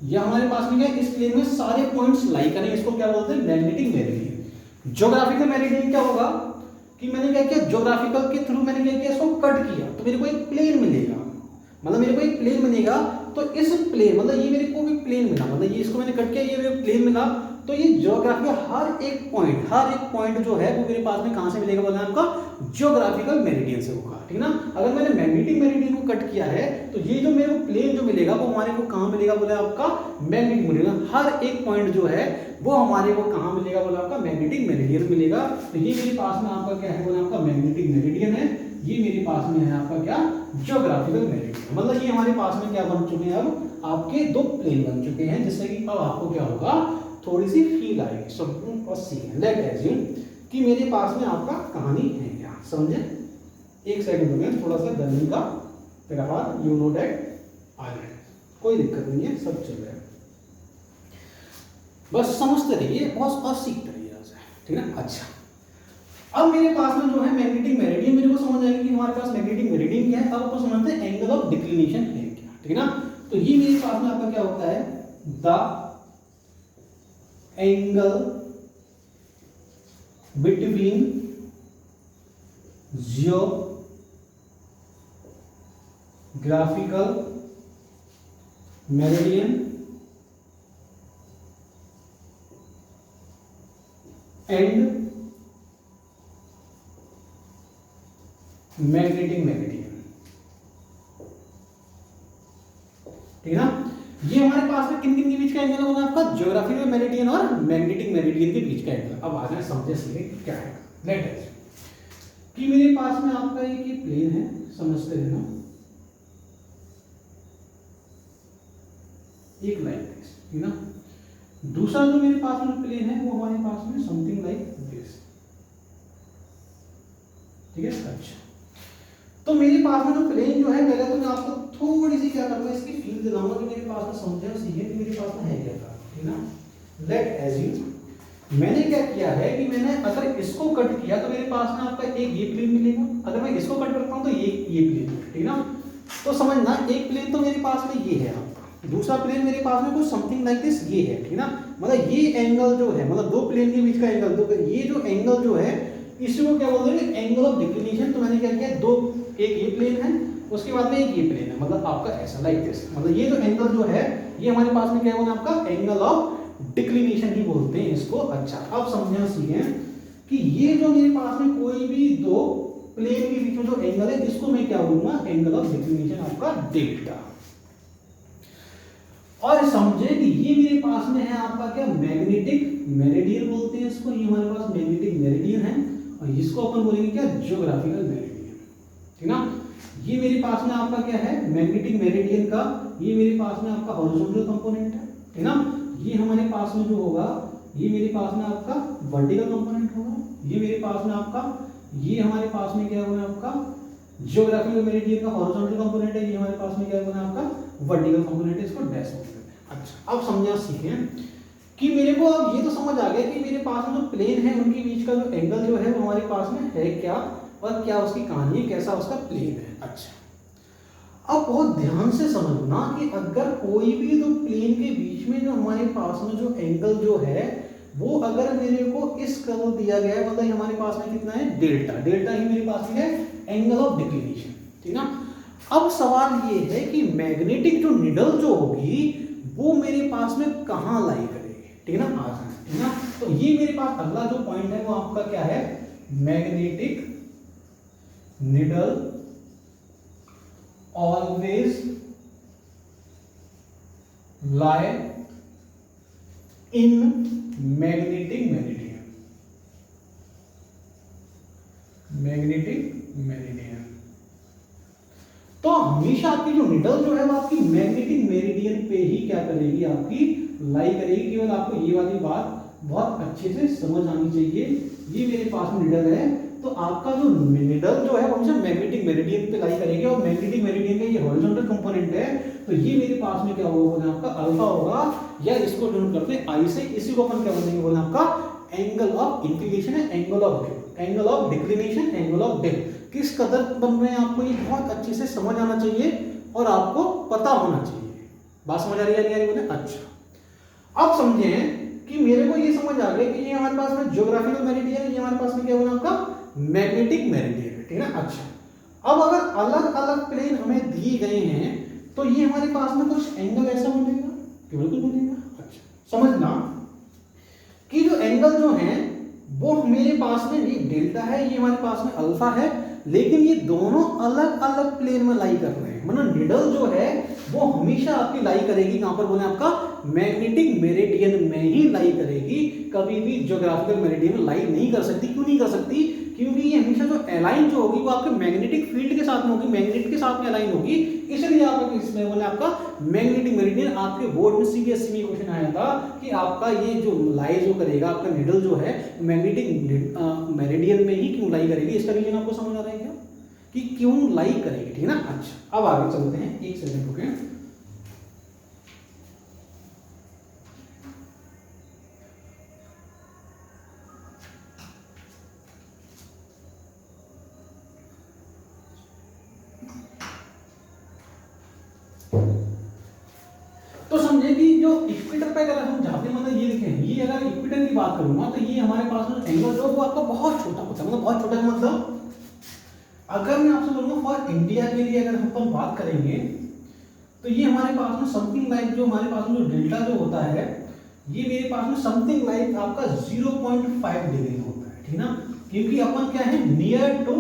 या हमारे पास में क्या है, इस प्लेन में सारे पॉइंट्स लाई करें, इसको क्या बोलते हैं, मैग्नेटिक मेरिडियन। ज्योग्राफिकल मेरिडियन क्या होगा कि मैंने क्या किया, ज्योग्राफिकल के थ्रू मैंने क्या किया, इसको कट किया, तो मेरे को एक प्लेन मिलेगा, मतलब मेरे को एक प्लेन मिलेगा, तो इस प्लेन मतलब ये मेरे को एक प्लेन मिला, मतलब ये इसको मैंने कट किया, ये मेरे को प्लेन मिला, तो ये ज्योग्राफी हर एक पॉइंट जो है वो मेरे पास में कहां से मिलेगा, बोला आपका ज्योग्राफिकल मेरिडियन से होगा, ठीक ना। अगर मैंने मैग्नेटिक मेरिडियन को कट किया है, तो ये जो मेरे को प्लेन जो मिलेगा वो हमारे को कहां मिलेगा, बोला आपका मैग्नेटिक मेरिडियन। हर एक पॉइंट जो है वो हमारे को कहां मिलेगा, बोला आपका मैग्नेटिक मेरिडियन मिलेगा। तो ये मेरे पास में आपका क्या है, बोला आपका मैग्नेटिक मेरिडियन है, ये मेरे पास में है आपका क्या, ज्योग्राफिकल मेरिडियन। मतलब ये हमारे पास में क्या बन चुके हैं, अब आपके दो प्लेन बन चुके हैं, जिससे कि अब आपको क्या होगा, थोड़ी सी फील आएगी। सो और सी लेट एज्यूम कि मेरे पास में आपका कहानी है क्या, समझे। एक सेकंड में थोड़ा सा गर्मी का त्योहार, यू नो दैट आ जाए, कोई दिक्कत नहीं है, सब चल रहा है, बस समझते रहिए, बहुत और सीखते रहिए, ठीक है। अच्छा अब मेरे पास में जो है मैग्नेटिक मेरिडियन, मेरे को समझ आएगी कि हमारे पास मैग्नेटिक मेरिडियन क्या है। अब अपन समझते हैं एंगल ऑफ डिक्लिनेशन है क्या, ठीक है ना। तो ये मेरे पास में आपका क्या होता है, the angle between geographical meridian and magnetic meridian. ठीक है ना। ये हमारे पास में किन किन के बीच का एंगल होगा आपका, ज्योग्राफिकल मेरिडियन और मैग्नेटिक मेरिडियन के बीच का एंगल। अब आ जाए समझे सीधे क्या है। लेट अस कि मेरे पास में आपका एक ये प्लेन है, समझते रहना, एक लाइक दिस, ठीक ना। दूसरा जो मेरे पास में प्लेन है वो हमारे पास में समथिंग लाइक दिस, ठीक है। अच्छा, तो मेरे पास में जो प्लेन जो है, पहले तो मैं आपको थोड़ी सी क्या करूंगा, इसकी फील दिलाऊंगा कि मेरे पास में समझे और सीखे कि मेरे पास में है क्या था, ठीक ना। लेट एज्यूम मैंने क्या किया है कि मैंने अगर इसको कट किया तो मेरे पास में आपका एक ये प्लेन मिलेगा, अगर मैं इसको कट करता हूं तो ये प्लेन, ठीक ना। तो समझना, एक प्लेन तो मेरे पास में ये है आपका, दूसरा प्लेन मेरे पास में कुछ समथिंग लाइक दिस ये है, ठीक ना। मतलब ये एंगल जो है, मतलब दो प्लेन के बीच का एंगल, तो ये जो एंगल जो है इसी को क्या बोलते हैं, एंगल ऑफ डिक्लिनेशन। तो मैंने क्या किया, दो, एक ये प्लेन है, उसके बाद में एक ये प्लेन है, मतलब आपका ऐसा लाइक दिस, मतलब ये जो एंगल जो है ये हमारे पास में क्या बोलते हैं आपका एंगल ऑफ डिक्लिनेशन ही बोलते हैं इसको। अच्छा, अब समझना सीखें कि ये जो मेरे पास में कोई भी दो प्लेन के बीच में जो एंगल है इसको मैं क्या बोलूंगा, एंगल ऑफ डिक्लिनेशन आपका डेल्टा। और समझे कि ये मेरे पास में है आपका क्या, मैग्नेटिक मेरिडियन बोलते हैं इसको, ये हमारे पास मैग्नेटिक मेरिडियन है, और इसको अपन बोलेंगे क्या, ज्योग्राफिकल मेरिडियन, ठीक ना। ये मेरे पास में आपका क्या है, मैग्नेटिक मेरिडियन का ये मेरे पास में आपका हॉरिजॉन्टल कंपोनेंट है, ठीक ना। ये हमारे पास में जो होगा, ये मेरे पास में आपका वर्टिकल कंपोनेंट होगा, ये मेरे पास में आपका, ये हमारे पास में क्या होगा आपका ज्योग्राफिकल मेरिडियन का हॉरिजॉन्टल कंपोनेंट है, ये हमारे पास में क्या होगा आपका वर्टिकल कंपोनेंट है, इसको डैश बोलते हैं। अच्छा, अब समझना सीखें कि मेरे को अब ये तो समझ आ गया कि मेरे पास में जो प्लेन है उनके बीच का जो एंगल जो है वो हमारे पास में है क्या, और क्या उसकी कहानी है, कैसा उसका प्लेन है। अच्छा, अब बहुत ध्यान से समझना कि अगर कोई भी दो प्लेन के बीच में जो हमारे पास में जो एंगल जो है वो अगर मेरे को इस कलर दिया गया है, मतलब हमारे पास में कितना है, डेल्टा, डेल्टा ही मेरे पास में है एंगल ऑफ डिक्लिनेशन, ठीक ना। अब सवाल ये है कि मैग्नेटिक जो निडल जो होगी वो मेरे पास में कहां लाई करेगी, ठीक है ना, आसान, ठीक ना। तो ये मेरे पास अगला जो पॉइंट है वो आपका क्या है, magnetic needle always lie in magnetic meridian, magnetic meridian. तो हमेशा आपकी जो निडल जो है वो आपकी मैग्नेटिक मेरिडियन पे ही क्या करेगी, आपकी लाई करेगी। केवल आपको ये वाली बात बहुत अच्छे से समझ आनी चाहिए। ये मेरे पास में निडल है, तो आपका जो निडल जो है वो हमेशा मैग्नेटिक मेरिडियन पे लाई करेगी, और मैग्नेटिक मेरिडियन का ये हॉरिजॉन्टल कंपोनेंट है, तो ये मेरे पास में क्या होगा, बोले आपका अल्फा होगा, या इसको डिनोट करते हैं आई से, इसी को अपन क्या बोलेंगे, बोले आपका एंगल ऑफ इंक्लिनेशन है, angle of declination, angle of depth. किस कदर बन रहे हैं आपको ये बहुत अच्छे से समझ आना चाहिए और आपको पता होना चाहिए। बात समझ आ रही है, नहीं आ रही बोले। अच्छा, अब समझें कि मेरे को ये समझ आ गया कि ये हमारे पास में ज्योग्राफिकल मेरिडियन है, ये हमारे पास में क्या होगा आपका मैग्नेटिक मेरिडियन, ठीक है ना। अच्छा, अब अगर अलग अलग प्लेन हमें दिए गए हैं तो ये हमारे पास में कुछ एंगल ऐसा बनेगा, बिल्कुल बनेगा। अच्छा, समझना कि जो एंगल जो है वो मेरे पास में ये डेल्टा है, ये हमारे पास में अल्फा है, लेकिन ये दोनों अलग अलग प्लेन में लाई कर रहे हैं, मतलब निडल जो है वो हमेशा आपकी लाई करेगी कहां पर, बोले आपका मैग्नेटिक मेरिडियन में ही लाई करेगी, कभी भी ज्योग्राफिकल मेरिडियन में लाई नहीं कर सकती। क्यों नहीं कर सकती, क्योंकि ये हमेशा जो अलाइन जो होगी वो आपके मैग्नेटिक फील्ड के साथ में होगी, मैग्नेट के साथ में अलाइन होगी, इसलिए आपका इसमें बोले आपका मैग्नेटिक मेरिडियन। आपके बोर्ड में सीबीएसई में क्वेश्चन आया था कि आपका ये जो लाई जो करेगा आपका निडल जो है मैग्नेटिक मेरिडियन में ही क्यों लाई करेगी, इसका रीजन आपको समझ आ रहा है क्या कि क्यों लाई करेगी, ठीक है ना। अच्छा, अब आगे चलते हैं, एक सेकंड रुके। तो समझे कि जो इक्वेटर पे अगर हम जाते हैं, मतलब ये देखें, ये अगर इक्वेटर की बात करूंगा तो ये हमारे पास में एंगल जो वो आपका बहुत छोटा होता है, मतलब बहुत छोटा मतलब अगर मैं आपसे बोलूंगा फॉर इंडिया के लिए अगर हम बात करेंगे तो ये हमारे पास में समथिंग लाइक जो हमारे पास में जो डेल्टा जो होता है ये मेरे पास में समथिंग लाइक आपका 0.5 डिग्री होता है, ठीक ना, क्योंकि अपन क्या है नियर टू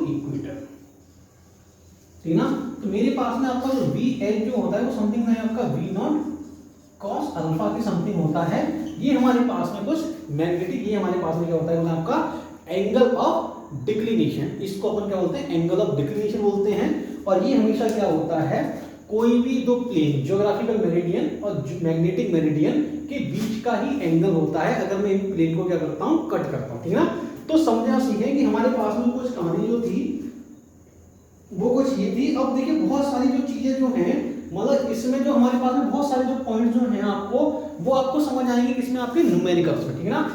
इक्वेटर, ठीक ना। तो मेरे पास में आपका जो वी एच जो होता है वो समथिंग लाइक आपका वी नॉट कॉस अल्फा की समथिंग होता है। ये हमारे पास में कुछ मैग्नेटिक, ये हमारे पास में क्या होता है आपका एंगल ऑफ डिक्लिनेशन, इसको अपन क्या बोलते हैं एंगल ऑफ डिक्लिनेशन बोलते हैं। और ये हमेशा क्या होता है कोई भी दो प्लेन ज्योग्राफिकल मेरिडियन और मैग्नेटिक मेरिडियन के बीच का ही एंगल होता है अगर मैं इन प्लेन को क्या करता हूं कट करता हूं, ठीक है ना। तो समझा सीखे कि हमारे पास में कुछ कहानी जो थी वो कुछ ये थी। अब देखिए बहुत सारी जो चीजें जो हैं, मतलब इसमें जो हमारे पास में बहुत सारे जो पॉइंट जो हैं आपको वो आपको समझ आएंगे किसमें आपके न्यूमेरिकल्स में, ठीक है ना।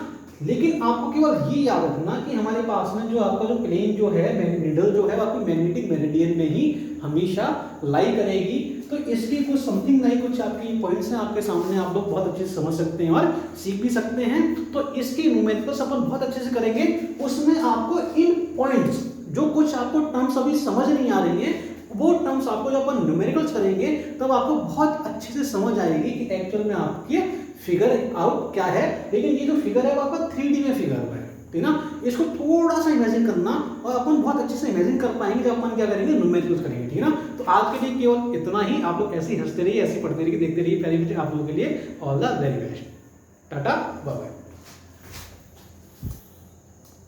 लेकिन आपको केवल ये याद रखना कि हमारे पास में जो आपका जो प्लेन जो है निडल जो है आपकी मैग्नेटिक मेरिडियन में ही हमेशा लाई करेगी। तो इसकी कुछ समथिंग लाइक कुछ आपकी पॉइंट्स हैं आपके सामने, आप लोग बहुत अच्छे से समझ सकते हैं और सीख भी सकते हैं। तो इसके न्यूमेरिकल्स अपन बहुत अच्छे से करेंगे, उसमें आपको इन पॉइंट्स जो कुछ आपको टर्म्स अभी समझ नहीं आ रही है वो टर्म्स आपको जब अपन न्यूमेरिकल्स करेंगे तब आपको बहुत अच्छे से समझ आएगी कि एक्चुअल में आपके फिगर आउट क्या है। लेकिन ये जो फिगर है वो आपका 3D में फिगर हुआ है, ठीक ना। इसको थोड़ा सा इमेजिन करना और अपन बहुत अच्छे से इमेजिन कर पाएंगे जब अपन क्या करेंगे न्यूमेरिकल्स करेंगे, ठीक ना। तो आज के लिए केवल इतना ही। आप लोग ऐसे ही हंसते रहिए, ऐसे ही पढ़ते रहिए, देखते रहिए। पहले आप लोगों के लिए all the very best. Tata bye bye.